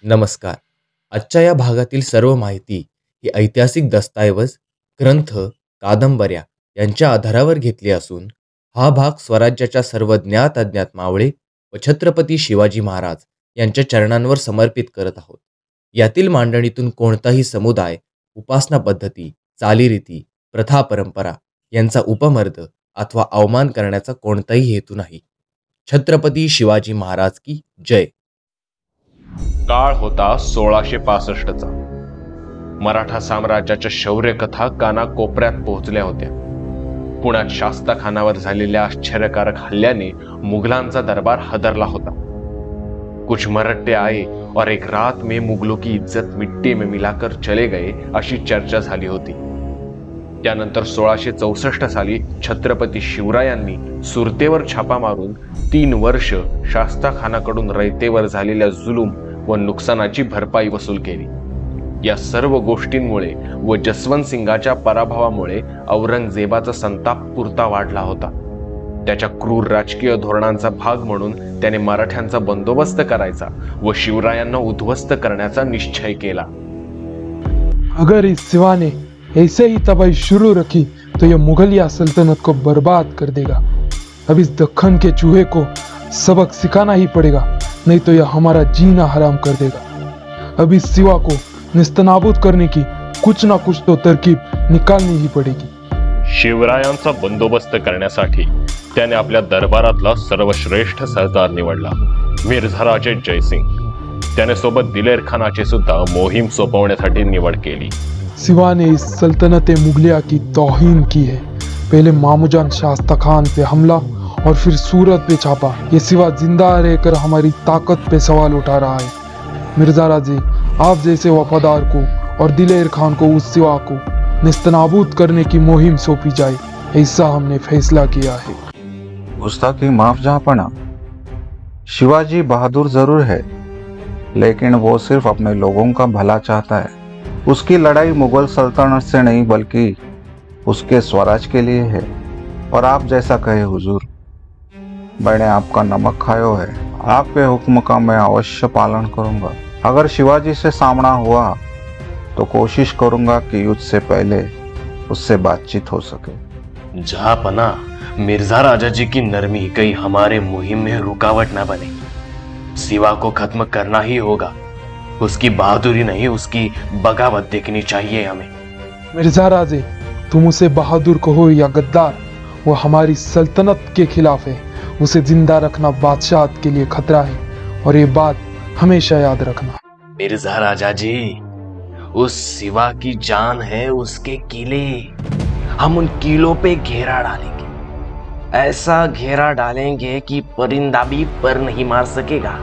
नमस्कार. आजच्या या भागातील सर्व माहिती ही ऐतिहासिक दस्तऐवज, ग्रंथ, कादंबऱ्या यांच्या आधारावर घेतली असून हा भाग स्वराज्याच्या सर्व ज्ञात अज्ञात मावळे व छत्रपती शिवाजी महाराज यांच्या चरणांवर समर्पित करत आहोत. यातील मांडणीतून कोणताही समुदाय, उपासना पद्धती, चालीरीती, प्रथा परंपरा यांचा उपमर्द अथवा अवमान करण्याचा कोणताही हेतू नाही. छत्रपती शिवाजी महाराज की जय. काळ होता 1665चा. मराठा साम्राज्याच्या शौर्य कथा कानाकोपऱ्यात पोहोचल्या होत्या. पुण्यात शास्ताखानावर झालेल्या आश्चर्यकारक हल्ल्याने मुघलांचा दरबार हादरला होता. कुछ मरट्टे आए और एक रात में मुगलों की इज्जत मिट्टी में मिलाकर चले गए अशी चर्चा झाली होती. त्यानंतर 1664 साली छत्रपती शिवरायांनी सुरतेवर छापा मारून 3 वर्ष शास्ताखानाकडून रयतेवर झालेल्या जुलूम व नुकसानाची भरपाई वसूल केली. या सर्व गोष्टींमुळे व जसवंत सिंगाच्या पराभवामुळे औरंगजेबाचा संताप पुरता वाढला होता. त्याच्या क्रूर राजकीय धोरणांचा भाग म्हणून त्याने मराठ्यांचा बंदोबस्त करायचा व शिवरायांना उद्ध्वस्त करण्याचा निश्चय केला. अगर इस सिवा ने ऐसे ही तबाही शुरू रखी तो ये मुगलिया सल्तनत को बर्बाद कर देगा. अब इस दक्खन के चूहे को सबक सिखाना ही पड़ेगा, नहीं तो यह हमारा जीना हराम कर देगा. अब इस सिवा को निस्तनाबूद करने की कुछ ना कुछ तो तरकीब निकालनी ही पड़ेगी. शिवरायांचा बंदोबस्त करण्यासाठी त्याने आपल्या दरबारातला सर्वश्रेष्ठ सरदार निवडला, मिर्झा राजे जयसिंग. त्याने सोबत दिलेर खानाची सुद्धा मोहीम सोपवण्यासाठी निवड केली. सिवा ने इस सल्तनत मुगलिया की तौहीन की है. पहले मामूजान शास्ता खान पे हमला और फिर सूरत पे छापा. ये सिवा जिंदा रहकर हमारी ताकत पे सवाल उठा रहा है. मिर्जा राजे, आप जैसे वफादार को और दिलेर खान को उस सिवा को निस्तनाबूद करने की मुहिम सौंपी जाए, ऐसा हमने फैसला किया है. गुस्ताखी माफ जहाँपना. शिवाजी बहादुर जरूर है, लेकिन वो सिर्फ अपने लोगों का भला चाहता है. उसकी लड़ाई मुगल सल्तनत से नहीं बल्कि उसके स्वराज के लिए है. और आप जैसा कहे हुजूर, मैंने आपका नमक खायो है. आपके हुक्म का मैं अवश्य पालन करूंगा. अगर शिवाजी से सामना हुआ तो कोशिश करूंगा कि युद्ध से पहले उससे बातचीत हो सके. जहापना, मिर्जा राजा जी की नरमी कहीं हमारे मुहिम में रुकावट ना बने. सिवा को खत्म करना ही होगा. उसकी बहादुरी नहीं, उसकी बगावत देखनी चाहिए हमें. मिर्जा राजे, तुम उसे बहादुर कहो या गद्दार, वो हमारी सल्तनत के खिलाफ है. उसे जिंदा रखना बादशाहत के लिए खतरा है, और ये बात हमेशा याद रखना. मिर्जा राजा जी, उस सिवा की जान है उसके किले. हम उन किलों पे घेरा डालेंगे. ऐसा घेरा डालेंगे कि परिंदा भी पर नहीं मार सकेगा.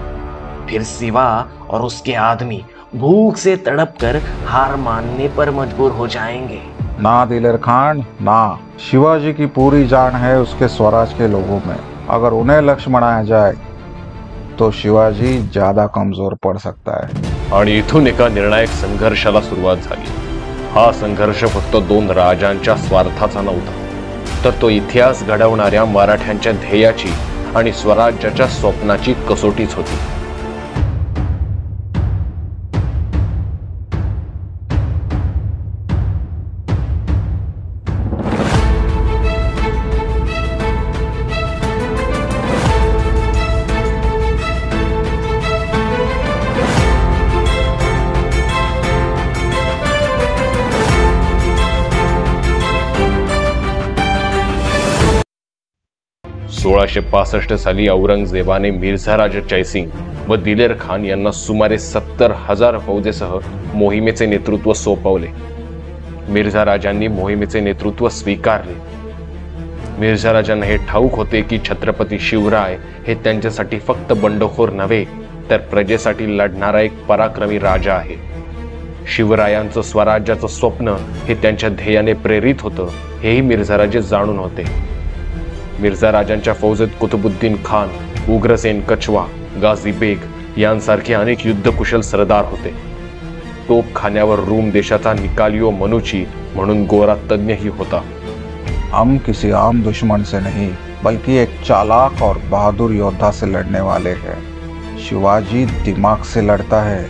फिर सिवा और उसके आदमी भूख से तड़प कर हार मानने पर मजबूर हो जाएंगे. ना दिलेर खान, ना. शिवाजी की पूरी जान है उसके स्वराज के लोगों में. अगर उन्हें लक्ष्य बनाया जाए तो शिवाजी ज्यादा कमजोर पड़ सकता है. आणि इथून एका निर्णायक संघर्षाला सुरुवात झाली. हा संघर्ष फक्त 2 राजांच्या स्वार्थाचा नव्हता, तर तो इतिहास घडवणाऱ्या मराठ्यांच्या ध्येयाची आणि स्वराज्याच्या स्वप्नाची कसोटीच होती. सोळाशे 65 साली औरंगजेबाने मिर्झा राजा जयसिंग व दिलेर खान यांना सुमारे 70,000 फौजेसह मोहिमेचे नेतृत्व सोपवले. मिर्झा राजांनी मोहिमेचे नेतृत्व स्वीकारले. मिर्झा राजांना हे ठाऊक होते की छत्रपती शिवराय हे त्यांच्यासाठी फक्त बंडखोर नव्हे, तर प्रजेसाठी लढणारा एक पराक्रमी राजा आहे. शिवरायांचं स्वराज्याचं स्वप्न हे त्यांच्या ध्येयाने प्रेरित होतं, हेही मिर्झा राजे जाणून होते. मिर्झा राजांच्या फौजेत कुतुबुद्दीन खान, उग्रसेन कछवा, गाझी बेग यांसारखे अनेक युद्धकुशल सरदार होते. तोपखान्यावर रूम देशाचा निकालियो मनुची म्हणून गोरा तज्ञही होता. हम किसी आम दुश्मन से नहीं बल्कि एक चालाक और बहादुर योद्धा से लड़ने वाले हैं. शिवाजी दिमाग से लड़ता है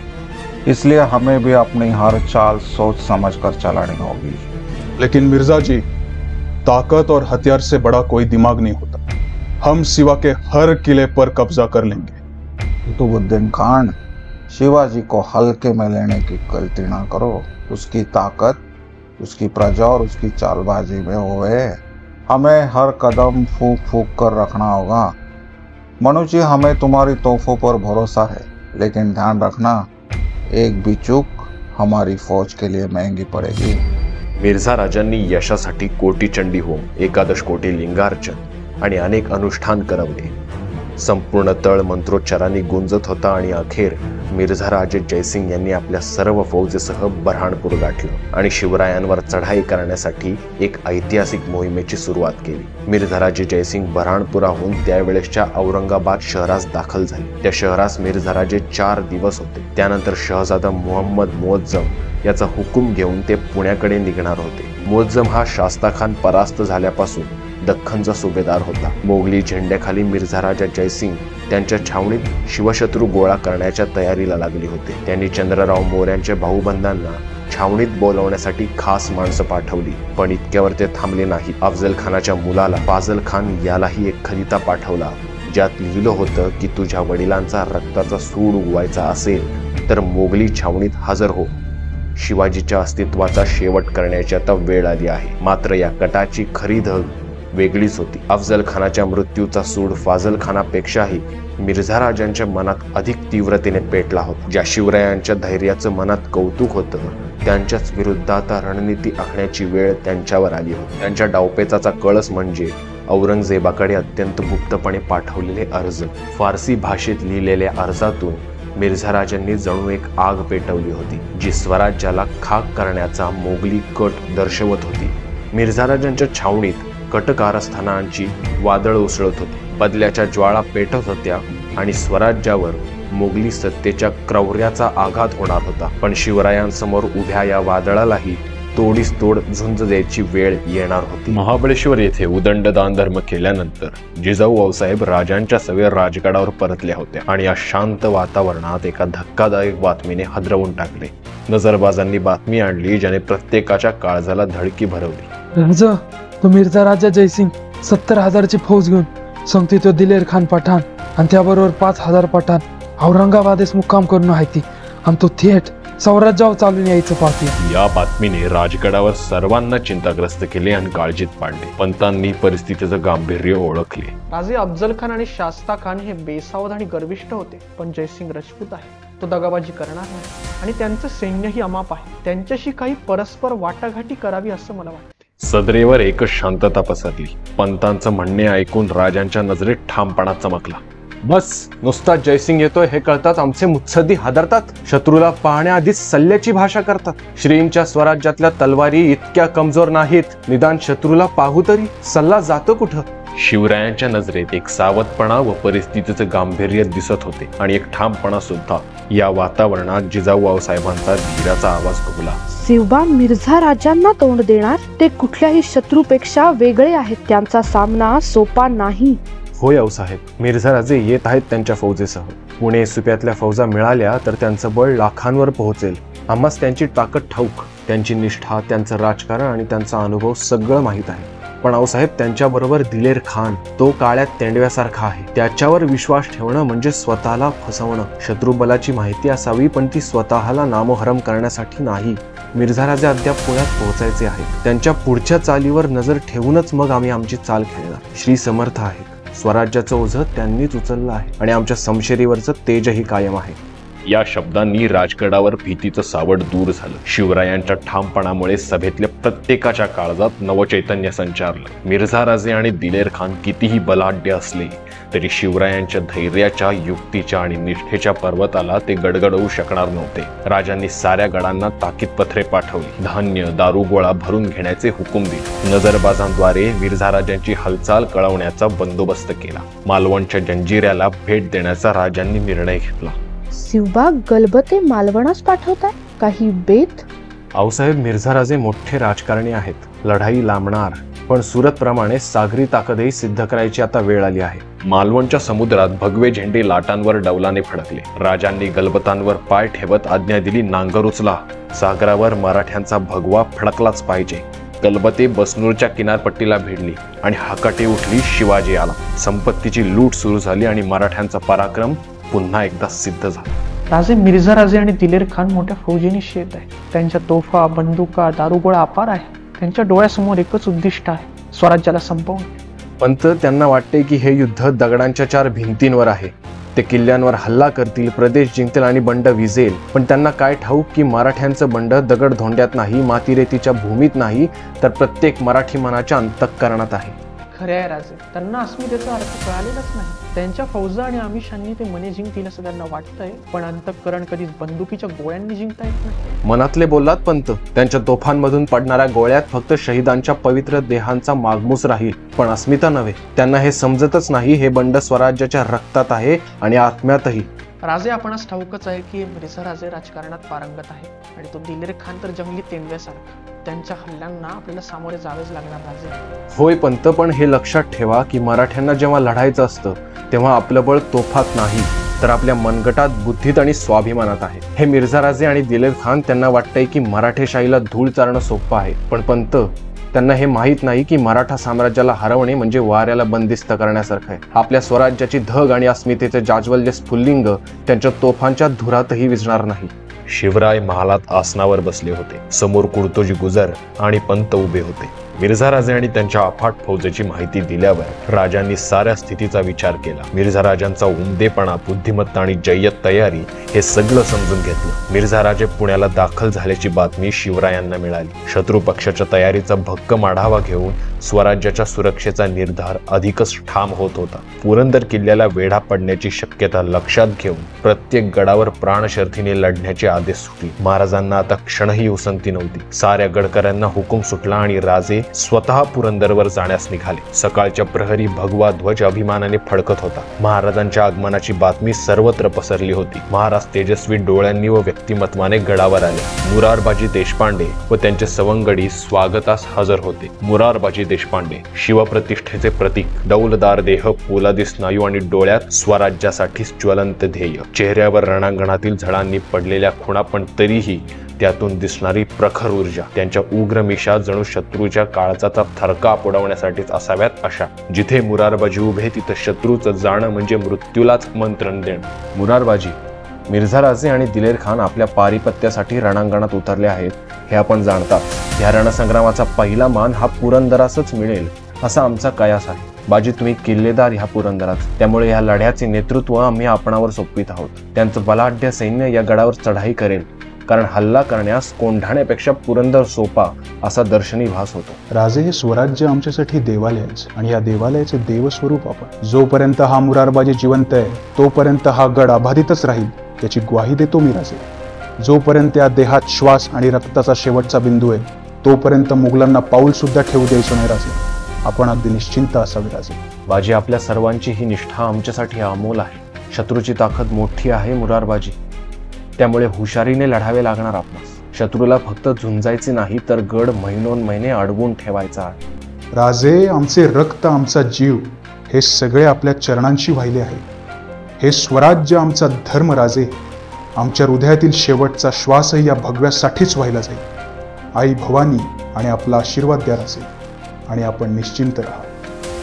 इसलिए हमें भी अपनी हर चाल सोच समझकर चलानी होगी। लेकिन मिर्जा जी, ताकत और हथियार से बड़ा कोई दिमाग नहीं होता। हम शिवा के हर किले पर कब्जा कर लेंगे। कुतुबुद्दीन खान, शिवाजी को हल्के में लेने की गलती ना करो। उसकी ताकत, उसकी प्रजा और उसकी चालबाजी में होए हमें हर कदम फूक फूक कर रखना होगा। मनु जी, हमें तुम्हारी तोहफों पर भरोसा है, लेकिन ध्यान रखना, एक भी चूक हमारी फौज के लिए महंगी पड़ेगी। मिर्झा राजांनी यशासाठी कोटी चंडी होम, 11 कोटी लिंगार्चन आणि अनेक अनुष्ठान करवले। संपूर्ण तळ मंत्रोच्चारांनी गुंजत होता आणि अखेर मिर्झा राजे जयसिंग यांनी आपल्या सर्व फौजेसह बऱ्हाणपूर गाठलं आणि शिवरायांवर चढाई करण्यासाठी एक ऐतिहासिक मोहिमेची सुरुवात केली। मिर्झा राजे जयसिंग बऱ्हाणपुराहून त्यावेळेसच्या औरंगाबाद शहरास दाखल झाले। त्या शहरास मिर्झा राजे 4 दिवस होते। त्यानंतर शहजादा मोहम्मद मुअज्जम याचा हुकूम घेऊन ते पुण्याकडे निघणार होते। मुअज्जम हा शास्ताखान परास्त झाल्यापासून दख्खनचा सुभेदार होता। मोगली झेंड्याखाली मिर्झा राजा जयसिंग त्यांच्या छावणीत शिवशत्रू गोळा करण्याच्या तयारीला लागले होते। त्यांनी चंद्रराव मोऱ्यांच्या भाऊबंधांना छावणीत बोलवण्यासाठी खास माणसं पाठवली, पण इतक्यावर ते थांबले नाही। अफजल खानाच्या मुलाला फाजल खान यालाही एक खलिता पाठवला, ज्यात लिहिलं होतं की तुझ्या वडिलांचा रक्ताचा सूड उगवायचा असेल तर मोगली छावणीत हजर हो। शिवाजीच्या अस्तित्वाचा शेवट करण्याची आता वेळ आली आहे। मात्र या कटाची खरी धग वेगळीच होती। अफजल खानाच्या मृत्यूचा सूड फाजल खानापेक्षाही मिर्झा राजांच्या मनात अधिक तीव्रतेने पेटला होता। ज्या शिवरायांच्या धैर्याचं मनात कौतुक होतं, त्यांच्याच विरुद्ध आता रणनीती आखण्याची वेळ त्यांच्यावर आली होती। त्यांच्या डावपेचाचा कळस म्हणजे औरंगजेबाकडे अत्यंत गुप्तपणे पाठवलेले अर्ज। फारसी भाषेत लिहिलेल्या अर्जातून मिर्झा राजांनी जणू एक आग पेटवली होती, जी स्वराज्याला खाक करण्याचा मोगली कट दर्शवत होती। मिर्झा राजांच्या छावणीत कटकारस्थानांची वादळ उसळत होती, बदल्याच्या ज्वाळा पेटत होत्या आणि स्वराज्यावर मोगली सत्तेच्या क्रौर्याचा आघात होणार होता। पण शिवरायांसमोर उभ्या या वादळालाही तोडीस तोड झुंज द्यायची वेळ येणार होती। महाबळेश्वर येथे उदंड दानधर्म केल्यानंतर जिजाऊ आऊसाहेब राजांच्या सवेर राजगडावर परतल्या होत्या आणि या शांत वातावरणात एका धक्कादायक बातमीने हादरवून टाकले। नजरबाजांनी बातमी आणली, ज्याने प्रत्येकाच्या काळजाला धडकी भरवली। राजा, तो मिर्झा राजा जयसिंग 70,000ची फौज घेऊन सांगते तो दिलेर खान पठाण आणि त्याबरोबर 5,000 पठाण औरंगाबादेस मुक्काम करून आहे ती, आणि तो थेट स्वराज्यावर चालून यायचं पाहते। या बातमीने राजगडावर सर्वांना चिंताग्रस्त केले आणि काळजीत पाडले। पंतांनी परिस्थितीचं गांभीर्य ओळखले। राजे अफजल खान आणि शास्ता खान हे बेसावध आणि गर्विष्ठ होते, पण जयसिंग राजपूत आहे, तो दगाबाजी करणार नाही आणि त्यांचं सैन्यही अमाप आहे। त्यांच्याशी काही परस्पर वाटाघाटी करावी असं मला वाटते। सदरेवर एकच शांतता पसरली। पंतांचं म्हणणे ऐकून राजांच्या नजरेत ठामपणा चमकला। बस, नुसता जयसिंग येतोय हे कळताच आमचे मुत्सद्दी हादरतात, शत्रूला पाहण्याआधीच सल्ल्याची भाषा करतात। श्रींच्या स्वराज्यातल्या तलवारी इतक्या कमजोर नाहीत, निदान शत्रूला पाहू तरी, सल्ला जातो कुठं? शिवरायांच्या नजरेत एक सावधपणा व परिस्थितीचं गांभीर्य दिसत होते आणि एक ठामपणा सुद्धा। या वातावरणात जिजाऊ आऊसाहेबांचा धीराचा आवाज घुमला। शिवबा मिर्झा राजांना तोंड देणार, ते कुठल्याही शत्रूपेक्षा वेगळे आहेत, त्यांचा सामना सोपा नाही। होय आऊसाहेब, मिर्झा राजे येत आहेत त्यांच्या फौजेसह। पुणे सुप्यातल्या फौजा मिळाल्या तर त्यांचं बळ लाखांवर पोहोचेल। आम्हास त्यांची ताकद ठाऊक, त्यांची निष्ठा, त्यांचं राजकारण आणि त्यांचा अनुभव सगळं माहीत आहे। पण आऊसाहेब, त्यांच्याबरोबर दिलेर खान, तो काळ्यात तेंडव्यासारखा आहे। त्याच्यावर विश्वास ठेवणं म्हणजे स्वतःला फसवणं। शत्रुबलाची माहिती असावी, पण ती स्वतःला नामोहरम करण्यासाठी नाही। मिर्झा राजे अद्याप पुण्यात पोहोचायचे आहेत, त्यांच्या पुढच्या चालीवर नजर ठेवूनच मग आम्ही आमची चाल खेळणार। श्री समर्थ आहेत, स्वराज्याचं ओझं त्यांनीच उचललं आहे आणि आमच्या समशेरीवरचं तेजही कायम आहे। या शब्दांनी राजगडावर भीतीचं सावट दूर झालं। शिवरायांच्या ठामपणामुळे सभेतल्या प्रत्येकाच्या काळजात नवचैतन्य संचारलं। मिर्झा राजे आणि दिलेर खान कितीही बलाढ्य असले तरी शिवरायांच्या धैर्याच्या, युक्तीच्या आणि निष्ठेच्या पर्वताला ते गडगडवू शकणार नव्हते। राजांनी साऱ्या गडांना ताकीदपत्रे पाठवली, धान्य, दारू गोळा भरून घेण्याचे हुकूम दिले। नजरबाजांद्वारे मिर्झा राजांची हालचाल कळवण्याचा बंदोबस्त केला। मालवणच्या जंजिऱ्याला भेट देण्याचा राजांनी निर्णय घेतला। शिवबा गलबते मालवणास पाठवतात, काही बेत? आऊसाहेब, मिर्झा राजे मोठे राजकारणी आहेत, लढाई लांबणार, पण सुरतप्रमाणे सागरी ताकदही सिद्ध करायची आता वेळ आली आहे. मालवणच्या समुद्रात भगवे झेंडे लाटांवर डौलाने फडकले. राजांनी गलबतांवर पाय ठेवत आज्ञा दिली, नांगर उचला. सागरावर मराठ्यांचा भगवा फडकलाच पाहिजे. गलबते बसनूरच्या किनारपट्टीला भिडली आणि हाकाटी उठली, शिवाजी आला. संपत्तीची लूट सुरू झाली आणि मराठ्यांचा पराक्रम पुन्हा एकदा सिद्ध झाला. राजे मिर्झा राजे आणि दिलेर खान मोठ्या फौजेने शेत आहे. त्यांच्या तोफा, बंदुका, दारुगोळा अपार आहे. त्यांच्या डोळ्यासमोर एकच उद्दिष्ट आहे, स्वराज्याला संपवणे. पंत त्यांना वाटते की हे युद्ध दगडांच्या 4 भिंतींवर आहे. ते किल्ल्यांवर हल्ला करतील, प्रदेश जिंकतील आणि बंड विजेल. पण त्यांना काय ठाऊक की मराठ्यांचं बंड दगड धोंड्यात नाही, मातीरेतीच्या भूमीत नाही, तर प्रत्येक मराठी मनाच्या अंतःकरणात आहे. खरे आहे राजे, त्यांना अस्मितेचा अर्थ कळालेलाच नाही. त्यांच्या फौजा आणि आमिषांनी ते मने जिंकतील असं त्यांना वाटतंय, पण अंतःकरण कधीच बंदुकीच्या गोळ्यांनी जिंकता येत नाही. मनातले बोललात पंत. त्यांच्या तोफांमधून पडणाऱ्या गोळ्यात फक्त शहीदांच्या पवित्र देहांचा मागमूस राहील, पण अस्मिता नव्हे. त्यांना हे समजतच नाही, हे बंड स्वराज्याच्या रक्तात आहे आणि आत्म्यातही. राजे, आपणास ठाऊकच आहे की मिर्झा राजे राजकारणात पारंगत आहे आणि तो दिलेर खान तर जंगली तेंडव्यासारखा. त्यांच्या हल्ल्यांना आपल्याला सामोरे जावेच लागणार राजे. होय पंत, पण हे लक्षात ठेवा की मराठ्यांना जेव्हा लढायचं असतं तेव्हा आपलं बळ तोफात नाही, तर आपल्या मनगटात, बुद्धीत आणि स्वाभिमानात आहे. हे मिर्झा राजे आणि दिलेर खान त्यांना वाटतंय की मराठेशाहीला धूळ चारणं सोपं आहे, पण पंत त्यांना हे माहीत नाही की मराठा साम्राज्याला हरवणे म्हणजे वाऱ्याला बंदिस्त करण्यासारखं आहे. आपल्या स्वराज्याची धग आणि अस्मितेचे जाज्वल्य स्फुल्लिंग त्यांच्या तोफांच्या धुरातही विझणार नाही. शिवराय महालात आसनावर बसले होते. समोर कुडतोजी गुजर आणि पंत उभे होते. मिर्झा राजे आणि त्यांच्या अफाट फौजेची माहिती दिल्यावर राजांनी साऱ्या स्थितीचा विचार केला. मिर्झा राजांचा उमदेपणा, बुद्धिमत्ता आणि जय्यत तयारी हे सगळं समजून घेतलं. मिर्झा राजे पुण्याला दाखल झाल्याची बातमी शिवरायांना मिळाली. शत्रू पक्षाच्या तयारीचा भक्कम आढावा घेऊन स्वराज्याच्या सुरक्षेचा निर्धार अधिकच ठाम होत होता. पुरंदर किल्ल्याला वेढा पडण्याची शक्यता लक्षात घेऊन प्रत्येक गडावर प्राणशर्थीने लढण्याचे आदेश सुटले. महाराजांना आता क्षणही उसंती नव्हती. साऱ्या गडकऱ्यांना हुकूम सुटला आणि राजे स्वतः पुरंदरवर जाण्यास निघाले. सकाळच्या प्रहरी भगवा ध्वज अभिमानाने फडकत होता. महाराजांच्या आगमनाची बातमी सर्वत्र पसरली होती. महाराज तेजस्वी डोळ्यांनी व व्यक्तिमत्वाने गडावर आले. मुरारबाजी देशपांडे व त्यांचे सवंगडी स्वागतास हजर होते. मुरारबाजी देशपांडे शिवप्रतिष्ठेचे प्रतीक, डौलदार देह, पोलादी स्नायू आणि डोळ्यात स्वराज्यासाठी ज्वलंत ध्येय. चेहऱ्यावर रणांगणातील झळांनी पडलेल्या खुणा, पण तरीही त्यातून दिसणारी प्रखर ऊर्जा. त्यांच्या उग्र मिशा जणू शत्रूच्या काळजाचा थरकाप उडवण्यासाठीच असाव्यात अशा. जिथे मुरारबाजी उभे तिथं शत्रूचं जाणं म्हणजे मृत्यूलाच मंत्रण देणं. मुरारबाजी, मिर्झा राजे आणि दिलेर खान आपल्या पारिपत्यासाठी रणांगणात उतरले आहेत हे आपण जाणता. या रणसंग्रामाचा पहिला मान हा पुरंदरासच मिळेल असा आमचा कयास आहे. बाजी, तुम्ही किल्लेदार ह्या पुरंदरात, त्यामुळे या लढ्याचे नेतृत्व आम्ही आपणावर सोपवित आहोत. त्यांचं बलाढ्य सैन्य या गडावर चढाई करेल, कारण हल्ला करण्यास कोंढाण्यापेक्षा पुरंदर सोपा असा दर्शनी भास होतो. राजे, हे स्वराज्य आमच्यासाठी देवालयच आणि या देवालयाचे देवस्वरूप आपण. जोपर्यंत हा मुरारबाजी जिवंत आहे तोपर्यंत हा गड अबाधितच राहील याची ग्वाही देतो मी राजे. जोपर्यंत या देहात श्वास आणि रक्ताचा शेवटचा बिंदू आहे तोपर्यंत मुघलांना पाऊल सुद्धा ठेवू द्यायचं नाही राजे. आपण अगदी निश्चिंत असावे राजे. बाजी, आपल्या सर्वांची ही निष्ठा आमच्यासाठी अमोल आहे. शत्रूची ताकद मोठी आहे मुरारबाजी, त्यामुळे हुशारीने लढावे लागणार आपणास. शत्रूला फक्त झुंजायचे नाही तर गड महिनोन महिने अडवून ठेवायचा आहे. राजे, आमचे रक्त, आमचा जीव हे सगळे आपल्या चरणांशी वाहिले आहे. हे स्वराज्य आमचा धर्म राजे. आमच्या हृदयातील शेवटचा श्वासही या भगव्यासाठीच वाहिला जाईल. आई भवानी आणि आपला आशीर्वाद द्या राजे, आणि आपण निश्चिंत राहा.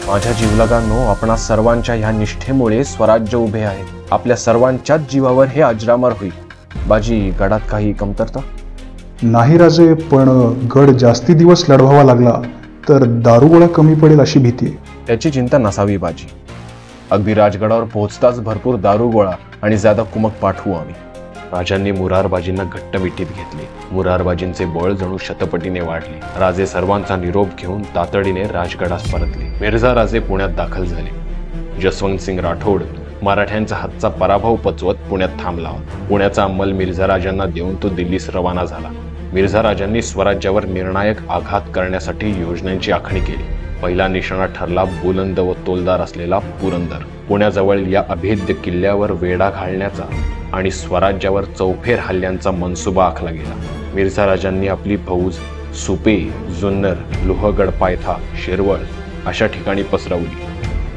माझ्या जीवलगांनो, आपणा सर्वांच्या ह्या निष्ठेमुळे स्वराज्य उभे आहे. आपल्या सर्वांच्याच जीवावर हे अजरामर होईल. बाजी, गडात काही कमतरता नाही राजे, पण गड जास्ती दिवस लढवावा लागला तर दारुगोळा कमी पडेल अशी भीती आहे. त्याची चिंता नसावी बाजी. अगदी राजगडावर पोहोचताच भरपूर दारुगोळा आणि ज्यादा कुमक पाठवू आम्ही. राजांनी मुरारबाजींना घट्ट मिठीत घेतले. मुरारबाजींचे बळ जणू शतपटीने वाढले. राजे सर्वांचा निरोप घेऊन तातडीने राजगडास परतले. मिर्झा राजे पुण्यात दाखल झाले. जसवंत सिंग राठोड मराठ्यांचा हातचा पराभव पचवत पुण्यात थांबला. पुण्याचा अंमल मिर्झा राजांना देऊन तो दिल्लीस रवाना झाला. मिर्झा राजांनी स्वराज्यावर निर्णायक आघात करण्यासाठी योजनांची आखणी केली. पहिला निशाणा ठरला बुलंद व तोलदार असलेला पुरंदर. पुण्याजवळ या अभेद्य किल्ल्यावर वेढा घालण्याचा आणि स्वराज्यावर चौफेर हल्ल्यांचा मनसुबा आखला गेला. मिर्झा राजांनी आपली फौज सुपे, जुन्नर, लोहगड पायथा, शिरवळ अशा ठिकाणी पसरवली.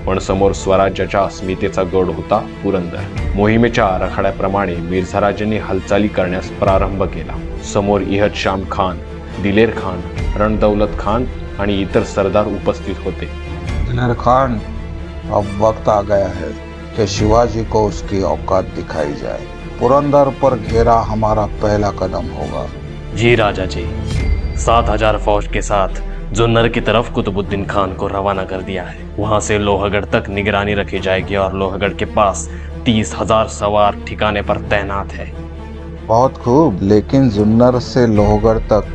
पण समोर स्वराज्याच्या अस्मितेचा गड होता पुरंदर. मोहिमेच्या आराखड्याप्रमाणे मिर्झाराजांनी हालचाली करण्यास प्रारंभ केला. समोर इहद शाम खान, दिलेर खान, रणदौलत खान आणि इतर सरदार उपस्थित होते. दिलेर खान, अब वक्त आ गया है कि शिवाजी को उसकी औकात दिखाई जाए. पुरंदर पर घेरा हमारा पहला कदम होगा. जी राजा जी, 7,000 फौज के साथ जुन्नर की तरफ कुतुबुद्दीन खान को रवाना कर दिया है. वहां से लोहगढ़ तक निगरानी रखी जाएगी और लोहगढ़ के पास 30,000 सवार ठिकाने पर तैनात है. बहुत खूब, लेकिन जुन्नर से लोहगढ़ तक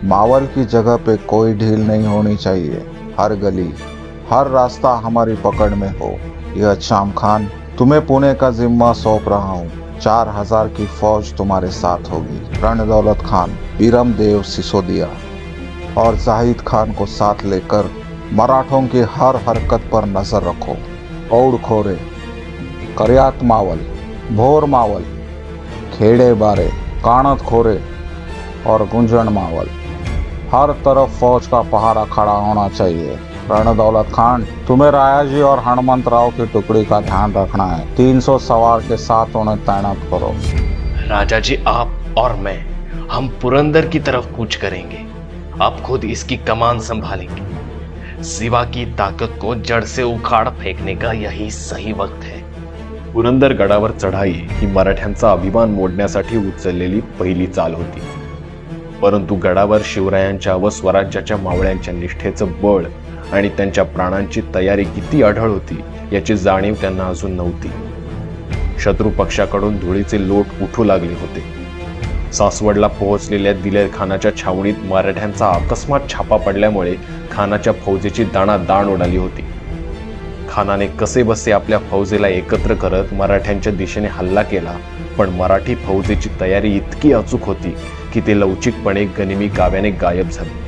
मावल की जगह पे कोई ढील नहीं होनी चाहिए. हर गली, हर रास्ता हमारी पकड़ में हो. यह शाम खान, तुम्हें पुणे का जिम्मा सौंप रहा हूँ. 4,000 की फौज तुम्हारे साथ होगी. रणदौलत खान, बीरम देव सिसोदिया और जाहिद खान को साथ लेकर मराठों की हर हरकत पर नजर रखो. औड़ खोरे, करियात मावल, भोर मावल, खेड़े बारे, कानत खोरे और गुंजन मावल, हर तरफ फौज का पहारा खड़ा होना चाहिए. रणदौलत खान, तुम्हें राया जी और हनुमंत राव की टुकड़ी का ध्यान रखना है. 300 सवार के साथ उन्हें तैनात करो. राजा जी, आप और मैं, हम पुरंदर की तरफ कूच करेंगे. आप खुद इसकी कमान संभालेंगे. शिवा की ताकत को जड़ से उखाड़ फेंकने का यही सही वक्त है. पुरंदर गडावर चढाई ही मराठ्यांचा अभिमान मोडण्यासाठी उचललेली पहिली चाल होती. परंतु गडावर शिवरायांच्या व स्वराज्याच्या मावळ्यांच्या निष्ठेचं बळ आणि त्यांच्या प्राणांची तयारी किती अढळ होती याची जाणीव त्यांना अजून नव्हती. शत्रू पक्षाकडून धुळीचे लोट उठू लागले होते. सासवडला पोहोचलेल्या दिलेर खानाच्या छावणीत मराठ्यांचा अकस्मात छापा पडल्यामुळे खानाच्या फौजेची दाणादाण उडाली होती. खानाने कसे बसे आपल्या फौजेला एकत्र करत मराठ्यांच्या दिशेने हल्ला केला, पण मराठी फौजेची तयारी इतकी अचूक होती की ते लवचिकपणे गनिमी काव्याने गायब झाले.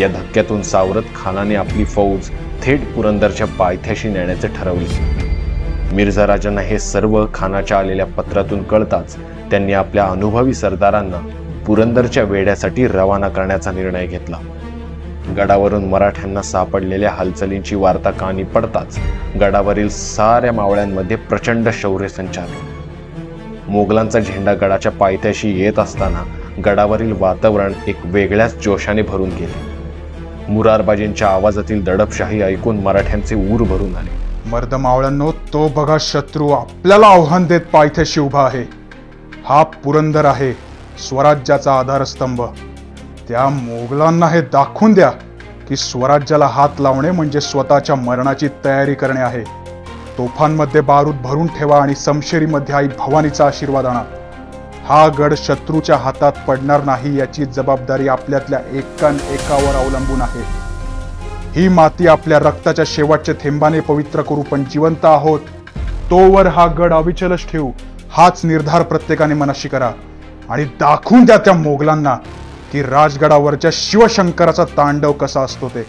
या धक्क्यातून सावरत खानाने आपली फौज थेट पुरंदरच्या पायथ्याशी नेण्याचे ठरवले. मिर्झा राजांना हे सर्व खानाच्या आलेल्या पत्रातून कळताच त्यांनी आपल्या अनुभवी सरदारांना पुरंदरच्या वेढ्यासाठी रवाना करण्याचा निर्णय घेतला. गडावरून मराठ्यांना सापडलेल्या हालचालींची वार्ता कानी पडताच गडावरील साऱ्या मावळ्यांमध्ये प्रचंड शौर्य संचारले. मोगलांचा झेंडा गडाच्या पायथ्याशी येत असताना गडावरील वातावरण एक वेगळ्याच जोशाने भरून गेले. मुरारबाजींच्या आवाजातील दडपशाही ऐकून मराठ्यांचे ऊर भरून आले. मर्द मावळ्यांनो, तो बघा शत्रू आपल्याला आव्हान देत पायथ्याशी उभा आहे. हा पुरंदर आहे, स्वराज्याचा आधारस्तंभ. त्या मोगलांना हे दाखवून द्या की स्वराज्याला हात लावणे म्हणजे स्वतःच्या मरणाची तयारी करणे आहे. तोफांमध्ये बारूद भरून ठेवा आणि समशेरीमध्ये आई भवानीचा आशीर्वाद आणा. हा गड शत्रूच्या हातात पडणार नाही याची जबाबदारी आपल्यातल्या एकावर अवलंबून आहे. ही माती आपल्या रक्ताच्या शेवटच्या थेंबाने पवित्र करू, पण जिवंत आहोत तोवर हा गड अविचलच ठेवू. हाच निर्धार प्रत्येकाने मनाशी करा आणि दाखवून द्या त्या मोगलांना की राजगडावरच्या शिवशंकराचा तांडव कसा असतो ते.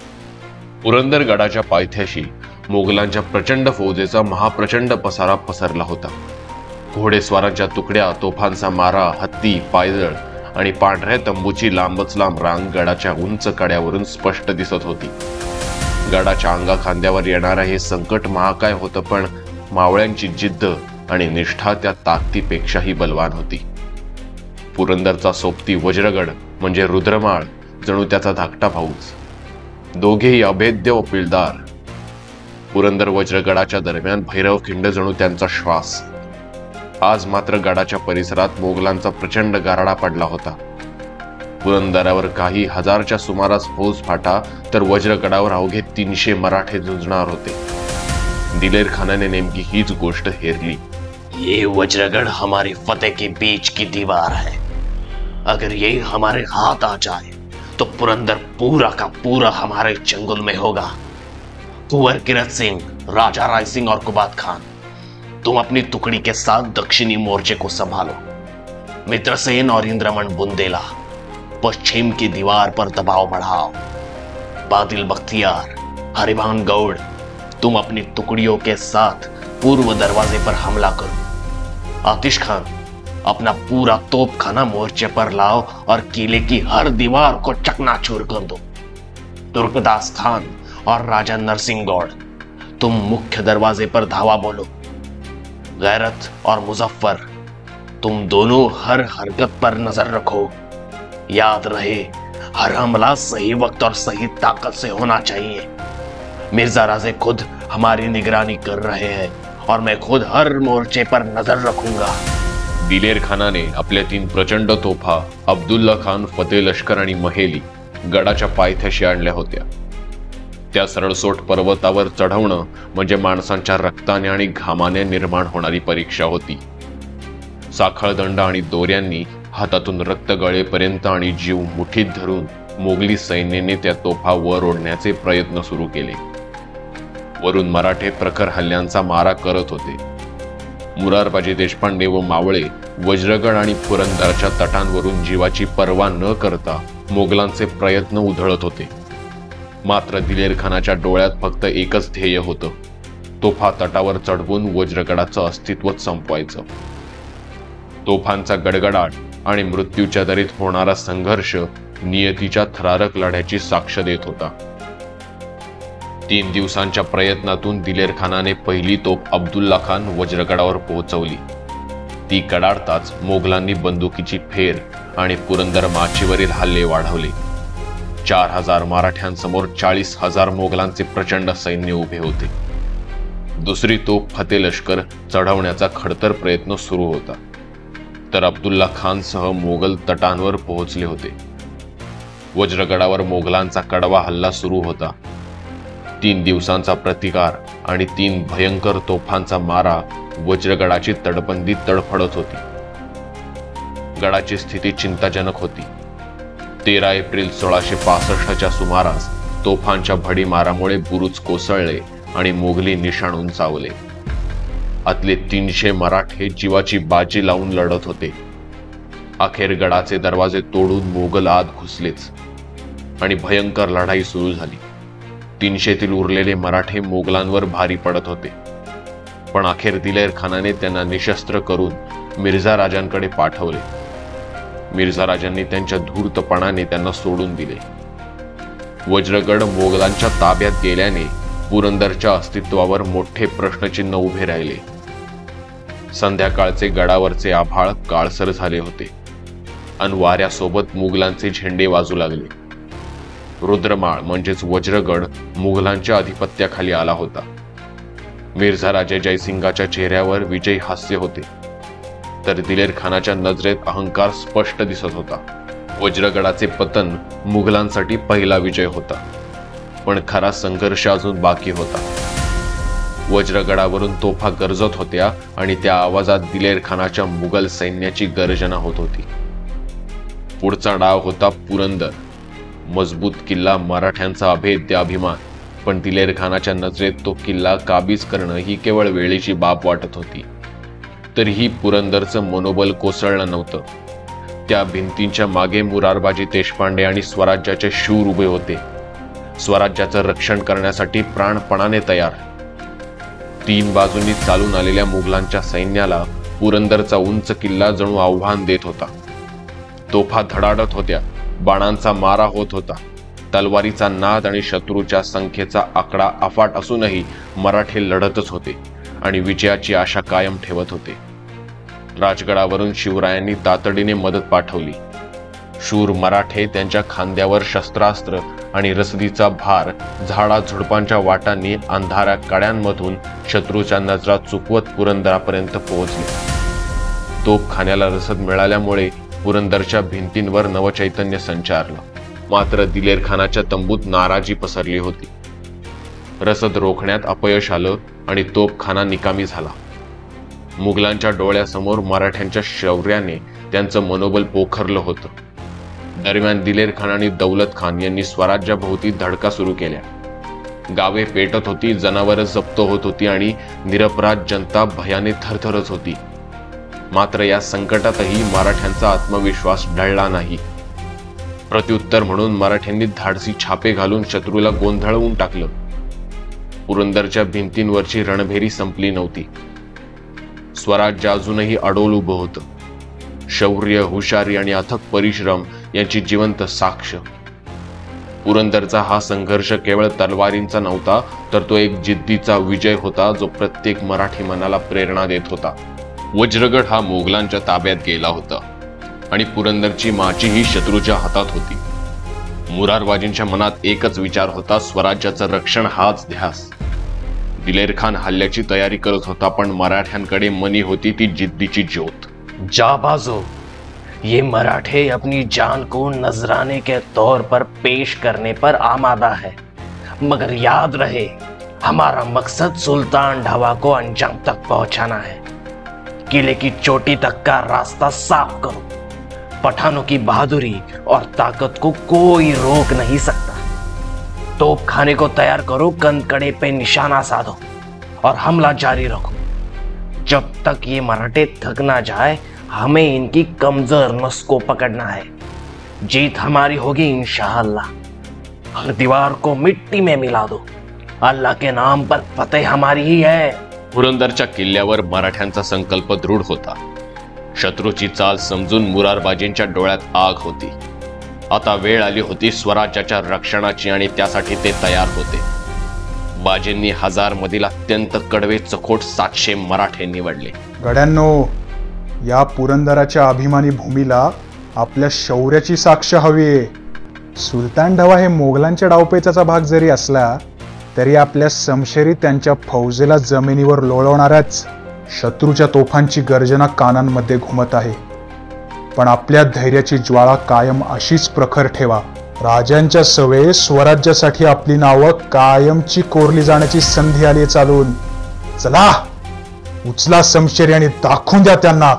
पुरंदर गडाच्या पायथ्याशी मोगलांच्या प्रचंड फौजेचा महाप्रचंड पसारा पसरला होता. घोडेस्वारांच्या तुकड्या, तोफांचा मारा, हत्ती, पायदळ आणि पांढऱ्या तंबूची लांबच लांब रांग गडाच्या उंच कड्यावरून स्पष्ट दिसत होती. गडाच्या अंगाखांद्यावर येणारं हे संकट महाकाय होतं, पण मावळ्यांची जिद्द आणि निष्ठा त्या ताकदीपेक्षाही बलवान होती. पुरंदरचा सोबती वज्रगड म्हणजे रुद्रमाळ जणू त्याचा धाकटा भाऊच. दोघेही अभेद्य व पिळदार. पुरंदर वज्रगडाच्या दरम्यान भैरवखिंड जणू त्यांचा श्वास. आज मात्र गडाच्या परिसरात मोगलांचा प्रचंड गाराडा पडला होता. पुरंदरावर काही हजारच्या सुमारास फौज फाटा तर वज्रगडावर अवघे 300 मराठे झुंजणार होते. दिलेर खानाने नेमकी हीच गोष्ट हेरली. ये वज्रगढ़ हमारी फतेह के बीच की दीवार है. अगर ये हमारे हाथ आ जाए तो पुरंदर पूरा का पूरा हमारे चंगुल में होगा. कुंवर किरत सिंह, राजा राय सिंह और कुबात खान, तुम अपनी टुकड़ी के साथ दक्षिणी मोर्चे को संभालो. मित्रसेन और इंद्रमण बुंदेला पश्चिम की दीवार पर दबाव बढ़ाओ. बादिल बख्तियार, हरिभान गौड़, तुम अपनी टुकड़ियों के साथ पूर्व दरवाजे पर हमला करो. आतिश खान, अपना पूरा तोपखाना मोर्चे पर लाओ और किले की हर दीवार को चकनाचूर कर दो। तुर्कदास खान और राजा नरसिंह गौड़, तुम मुख्य दरवाजे पर धावा बोलो। गैरत और मुजफ्फर, तुम दोनों हर हरकत पर नजर रखो। याद रहे, हर हमला सही वक्त और सही ताकत से होना चाहिए। मिर्जा राजे खुद हमारी निगरानी कर रहे हैं और मैं खुद हर मोर्चे पर नजर रखूंगा। दिलेर खानाने आपल्या 3 प्रचंड तोफा अब्दुल्ला खान, फतेह लष्कर आणि महेली गडाच्या पायथ्याशी आणल्या होत्या. त्या सरळसोट पर्वतावर चढवणं म्हणजे माणसांच्या रक्ताने आणि घामाने निर्माण होणारी परीक्षा होती. साखळदंड आणि दोऱ्यांनी हातातून रक्त गळेपर्यंत आणि जीव मुठीत धरून मोगली सैन्याने त्या तोफा वर ओढण्याचे प्रयत्न सुरू केले. वरून मराठे प्रखर हल्ल्यांचा मारा करत होते. मुरारबाजी देशपांडे व मावळे वज्रगड आणि पुरंदरच्या तटांवरून जीवाची पर्वा न करता मोगलांचे प्रयत्न उधळत होते. मात्र दिलेर खानाच्या डोळ्यात फक्त एकच ध्येय होतं, तोफा तटावर चढवून वज्रगडाचं अस्तित्वच संपवायचं. तोफांचा गडगडाट आणि मृत्यूच्या दरीत होणारा संघर्ष नियतीच्या थरारक लढ्याची साक्ष देत होता. 3 दिवसांच्या प्रयत्नातून दिलेर खानाने पहिली तोफ अब्दुल्ला खान वज्रगडावर पोहोचवली. ती कडाडताच मोगलांनी बंदुकीची फेर आणि पुरंदर माचीवरील हल्ले वाढवले. 4000 मराठ्यांसमोर 40,000 मोगलांचे प्रचंड सैन्य उभे होते. दुसरी तोफ फतेह लष्कर चढवण्याचा खडतर प्रयत्न सुरू होता, तर अब्दुल्ला खानसह मोगल तटांवर पोहोचले होते. वज्रगडावर मोगलांचा कडवा हल्ला सुरू होता. 3 दिवसांचा प्रतिकार आणि 3 भयंकर तोफांचा मारा वज्रगडाची तटबंदी तडफडत होती. गडाची स्थिती चिंताजनक होती. 13 एप्रिल 1665च्या सुमारास तोफांच्या भडीमारामुळे बुरुज कोसळले आणि मोगली निशाणून चावले. आतले 300 मराठे जीवाची बाजी लावून लढत होते. अखेर गडाचे दरवाजे तोडून मोगल आत घुसलेच आणि भयंकर लढाई सुरू झाली. 300तील उरलेले मराठे मोगलांवर भारी पडत होते, पण अखेर दिलेर खानाने त्यांना निशस्त्र करून मिर्झा राजांकडे पाठवले. मिर्झा राजांनी त्यांच्या धूर्तपणाने त्यांना सोडून दिले. वज्रगड मोगलांच्या ताब्यात गेल्याने पुरंदरच्या अस्तित्वावर मोठे प्रश्नचिन्ह उभे राहिले. संध्याकाळचे गडावरचे आभाळ काळसर झाले होते आणि वाऱ्यासोबत मुघलांचे झेंडे वाजू लागले. रुद्रमाळ म्हणजेच वज्रगड मुघलांच्या अधिपत्याखाली आला होता. मिर्झा राजे जयसिंगाच्या चेहऱ्यावर विजयी हास्य होते, तर दिलेर खानाच्या नजरेत अहंकार स्पष्ट दिसत होता. वज्रगडाचे पतन मुघलांसाठी पहिला विजय होता, पण खरा संघर्ष अजून बाकी होता. वज्रगडावरून तोफा गरजत होत्या आणि त्या आवाजात दिलेर खानाच्या मुघल सैन्याची गर्जना होत होती. पुढचा डाव होता पुरंदर. मजबूत किल्ला, मराठ्यांचा अभेद्य अभिमान, पण दिलेर खानाच्या नजरेत तो किल्ला काबीज करणं ही केवळ वेळेची बाब वाटत होती. तरीही पुरंदरचं मनोबल कोसळलं नव्हतं. त्या भिंतींच्या मागे मुरारबाजी देशपांडे आणि स्वराज्याचे शूर उभे होते, स्वराज्याचं रक्षण करण्यासाठी प्राणपणाने तयार. 3 बाजूंनी चालून आलेल्या मुघलांच्या सैन्याला पुरंदरचा उंच किल्ला जणू आव्हान देत होता. तोफा धडाडत होत्या, बाणांचा मारा होत होता, तलवारीचा नाद आणि शत्रूच्या संख्येचा आकडा अफाट असूनही मराठे लढतच होते आणि विजयाची आशा कायम ठेवत होते. राजगडावरून शिवरायांनी तातडीने मदत पाठवली. शूर मराठे त्यांच्या खांद्यावर शस्त्रास्त्र आणि रसदीचा भार झाडाझुडपांच्या वाटांनी अंधाऱ्या कड्यांमधून शत्रूच्या नजरा चुकवत पुरंदरापर्यंत पोहोचले. तोफखान्याला रसद मिळाल्यामुळे पुरंदरच्या भिंतींवर नवचैतन्य संचारलं. मात्र दिलेर खानाच्या तंबूत नाराजी पसरली होती. रसद रोखण्यात अपयश आलं आणि तोफखाना निकामी झाला. मुघलांच्या डोळ्यासमोर मराठ्यांच्या शौर्याने त्यांचं मनोबल पोखरलं होतं. दरम्यान दिलेर खान आणि दौलत खान यांनी स्वराज्याभोवती धडका सुरू केल्या. गावे पेटत होती, जनावरं जप्त होत होती आणि निरपराध जनता भयाने थरथरत होती. मात्र या संकटातही मराठ्यांचा आत्मविश्वास ढळला नाही. प्रत्युत्तर म्हणून मराठ्यांनी धाडसी छापे घालून शत्रूला गोंधळवून टाकलं. पुरंदरच्या भिंतींवरची रणभेरी संपली नव्हती. स्वराज्य अजूनही अडोल उभं होतं. शौर्य, हुशारी आणि अथक परिश्रम यांची जिवंत साक्ष. पुरंदरचा हा संघर्ष केवळ तलवारींचा नव्हता, तर तो एक जिद्दीचा विजय होता जो प्रत्येक मराठी मनाला प्रेरणा देत होता. वज्रगड हा मोगलांच्या ताब्यात गेला होता आणि पुरंदरची माचीही शत्रूच्या हातात होती. मुरारबाजींच्या मनात एकच विचार होता, स्वराज्याचं रक्षण हाच ध्यास. दिलेर खान हल्ल्याची तयारी करत होता, पण मराठ्यांकडे मनी होती ती जिद्दीची ज्योत. जाबाजो, ये मराठे अपनी जान को नजराने के तौर पर पेश करने पर आमादा है, मगर याद रहे हमारा मकसद सुल्तान ढाबा को अंजाम तक पहुंचाना है. किले की चोटी तक का रास्ता साफ करो. पठानों की बहादुरी और ताकत को कोई रोक नहीं सकता. तोप खाने को तैयार करो, कंकड़े पे निशाना साधो और हमला जारी रखो. जब तक ये मराठे थक ना जाए, हमें इनकी कमजोर नस को पकड़ना है. जीत हमारी होगी इंशाअल्लाह. हर दीवार को मिट्टी में मिला दो. अल्लाह के नाम पर फतेह हमारी ही है. पुरंदरच्या किल्ल्यावर मराठ्यांचा संकल्प दृढ होता. शत्रूची चाल समजून मुरारबाजींच्या डोळ्यात आग होती. आता वेळ आली होती स्वराज्याच्या रक्षणाची आणि त्यासाठी ते तयार होते. बाजींनी 1000 मधील अत्यंत कडवे चखोट 700 मराठे निवडले. गड्यांनो, या पुरंदराच्या अभिमानी भूमीला आपल्या शौर्याची साक्ष हवी. सुलतान ढवा हे मोगलांच्या डावपेचाचा भाग जरी असला तरी आपल्या समशेरी त्यांच्या फौजेला जमिनीवर लोळवणाऱ्याच शत्रूच्या तोफांची गर्जना कानांमध्ये घुमत आहे. पण आपल्या धैर्याची ज्वाळा कायम अशीच प्रखर ठेवा. राजांच्या सवे स्वराज्यासाठी आपली नावं कायमची कोरली जाण्याची संधी आली चालून. चला, उचला समशेरी आणि दाखवून द्या त्यांना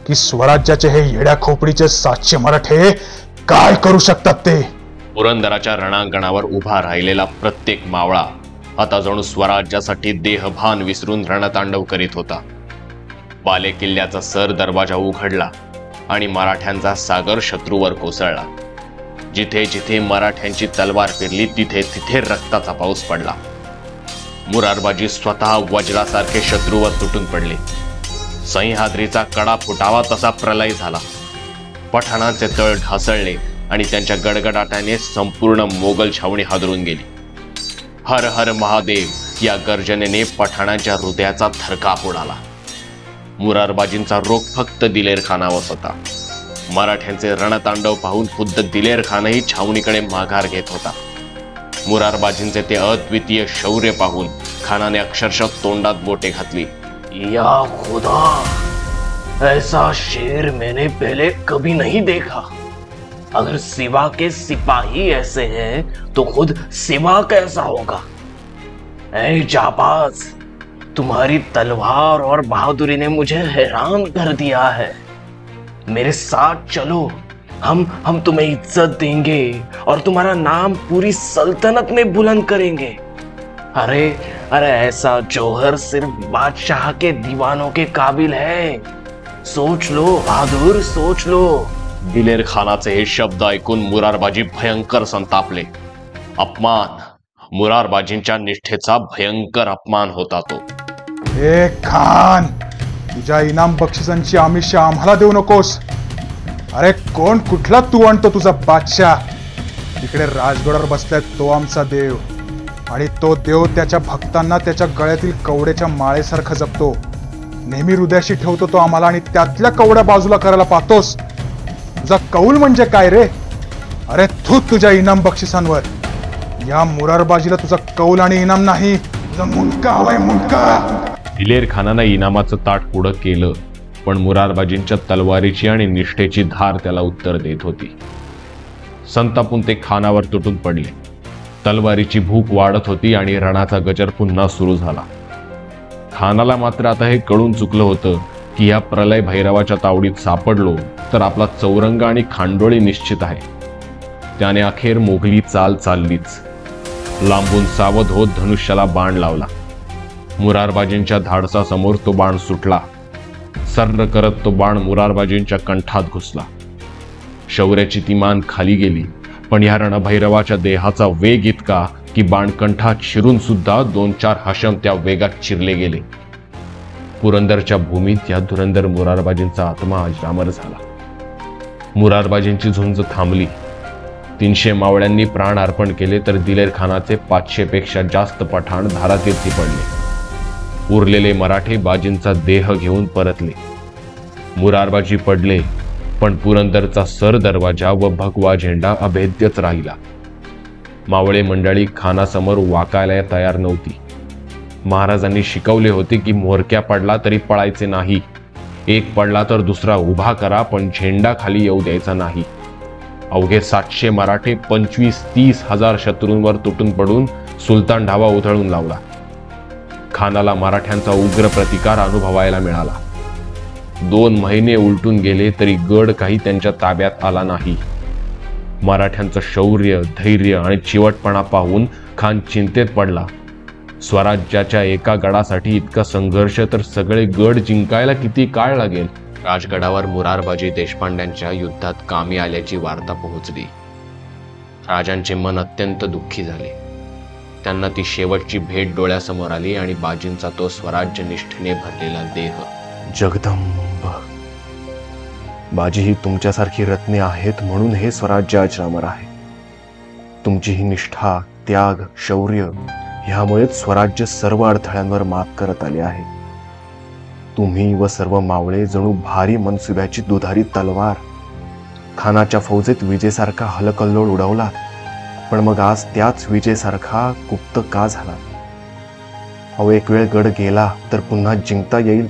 की स्वराज्याचे हे येड्या खोपडीचे 700 मराठे काय करू शकतात ते. पुरंदराच्या रणांगणावर उभा राहिलेला प्रत्येक मावळा आता जणू स्वराज्यासाठी देहभान विसरून रणतांडव करीत होता. बाले किल्ल्याचा सर दरवाजा उघडला आणि मराठ्यांचा सागर शत्रूवर कोसळला. जिथे जिथे मराठ्यांची तलवार फिरली तिथे तिथे रक्ताचा पाऊस पडला. मुरारबाजी स्वतः वज्रासारखे शत्रूवर तुटून पडले. सह्याद्रीचा कडा फुटावा तसा प्रलय झाला. पठाणांचे तळ ढासळले आणि त्यांच्या गडगडाटाने संपूर्ण मोगल छावणी हादरून गेली. हर हर महादेव या गर्जनेने पठाणांच्या हृदयाचा थरकाप उडाला. मुरारबाजींचा रोख फक्त दिलेर खानावर होता. मराठ्यांचे रणतांडव पाहून खुद्द दिलेर खानही छावणीकडे माघार घेत होता. मुरारबाजींचे ते अद्वितीय शौर्य पाहून खानाने अक्षरशः तोंडात बोटे घातली. या खुदा, ऐसा शेर मैंने पहले कभी नहीं देखा. अगर सिवा के सिपाही ऐसे हैं तो खुद सिवा कैसा होगा. ऐ जाबाज, तुम्हारी तलवार और बहादुरी ने मुझे हैरान कर दिया है. मेरे साथ चलो, हम तुम्हें इज्जत देंगे और तुम्हारा नाम पूरी सल्तनत में बुलंद करेंगे. अरे अरे, ऐसा जौहर सिर्फ बादशाह के दीवानों के काबिल है. सोच लो बहादुर, सोच लो. दिलेर खानाचे हे शब्द ऐकून मुरारबाजी भयंकर संतापले. अपमान, मुरारबाजींच्या निष्ठेचा भयंकर अपमान होता तो. हे खान, तुझ्या इनाम बक्षिसांची आमिष आम्हाला देऊ नकोस. अरे कोण कुठला तू आणतो तुझा बादशाह? इकडे राजगडावर बसलाय तो आमचा देव, आणि तो देव त्याच्या भक्तांना त्याच्या गळ्यातील कवड्याच्या माळेसारखं जपतो. नेहमी हृदयाशी ठेवतो तो आम्हाला, आणि त्यातल्या कवड्या बाजूला करायला पाहतोस. तुझा कौल म्हणजे काय रे? अरे तू तुझ्या इनाम बक्षिसांवर. या मुरारबाजीला तुझा कौल आणि इनाम नाही, तुझा मुंडका हवाय, मुंडका. दिलेर खानानं इनामाचं ताट पुढं केलं, पण मुरारबाजींच्या तलवारीची आणि निष्ठेची धार त्याला उत्तर देत होती. संतापून ते खानावर तुटून पडले. तलवारीची भूक वाढत होती आणि रणाचा गजर पुन्हा सुरू झाला. खानाला मात्र आता हे कळून चुकलं होतं की या प्रलय भैरवाच्या तावडीत सापडलो तर आपला चौरंग आणि खांडोळी निश्चित आहे. त्याने अखेर मोगली चाल चाललीच. लांबून सावध होत धनुष्याला बाण लावला. मुरारबाजींच्या धाडसासमोर तो बाण सुटला. सर्र करत तो बाण मुरारबाजींच्या कंठात घुसला. शौर्याची ती मान खाली गेली, पण या रणभैरवाच्या देहाचा वेग इतका की बाण कंठात शिरून सुद्धा 2-4 हाशम त्या वेगात चिरले गेले. पुरंदरच्या भूमीत या धुरंदर मुरारबाजींचा आत्मा अजरामर झाला. मुरारबाजींची झुंज थांबली. 300 मावळ्यांनी प्राण अर्पण केले तर दिलेर खानाचे 500 पेक्षा जास्त पठाण धारातीर्थी पडले. उरलेले मराठे बाजींचा देह घेऊन परतले. मुरारबाजी पडले, पण पुरंदरचा सर दरवाजा व भगवा झेंडा अभेद्यच राहिला. मावळे मंडळी खानासमोर वाकायला तयार नव्हती. महाराजांनी शिकवले होते की म्होरक्या पडला तरी पळायचे नाही. एक पडला तर दुसरा उभा करा, पण झेंडा खाली येऊ द्यायचा नाही. अवघे 700 मराठे 25-30 हजार शत्रूंवर तुटून पडून सुलतान ढाबा उधळून लावला. खानाला मराठ्यांचा उग्र प्रतिकार अनुभवायला मिळाला. 2 महिने उलटून गेले तरी गड काही त्यांच्या ताब्यात आला नाही. मराठ्यांचं शौर्य, धैर्य आणि चिवटपणा पाहून खान चिंतेत पडला. स्वराज्याच्या एका गडासाठी इतका संघर्ष तर सगळे गड जिंकायला किती काळ लागेल. राजगडावर मुरारबाजी देशपांड्यांच्या युद्धात कामी आल्याची वार्ता पोहोचली. राजांचे मन अत्यंत दुःखी झाले. त्यांना ती शेवटची भेट डोळ्यासमोर आली आणि बाजींचा तो स्वराज्य निष्ठेने भरलेला देह. जगदंब, बाजी ही तुमच्यासारखी रत्ने आहेत म्हणून हे स्वराज्य अजरामर आहे. तुमची ही निष्ठा, त्याग, शौर्य ह्यामुळेच स्वराज्य सर्व अडथळ्यांवर मात करत आले आहे. तुम्ही व सर्व मावळे जणू भारी मनसुब्याची दुधारी तलवार. खानाच्या फौजेत विजेसारखा हलकल्लोळ उडवला, पण मग आज त्याच विजेसारखा गुप्त का झाला? अहो, एक वेळ गड गेला तर पुन्हा जिंकता येईल,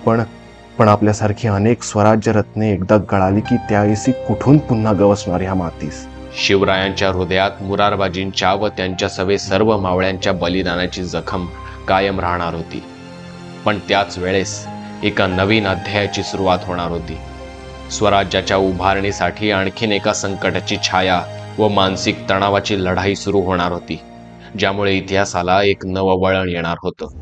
पण आपल्यासारखी अनेक स्वराज्य रत्ने एकदा गळाली की त्याऐसी कुठून पुन्हा गवसणार ह्या मातीस? शिवरायांच्या हृदयात मुरारबाजींच्या व त्यांच्या सर्व मावळ्यांच्या बलिदानाची जखम कायम राहणार होती. पण त्याच वेळेस एका नवीन अध्यायाची सुरुवात होणार होती. स्वराज्याच्या उभारणीसाठी आणखीन एका संकटाची छाया व मानसिक तणावाची लढाई सुरू होणार होती, ज्यामुळे इतिहासाला एक नवं वळण येणार होतं.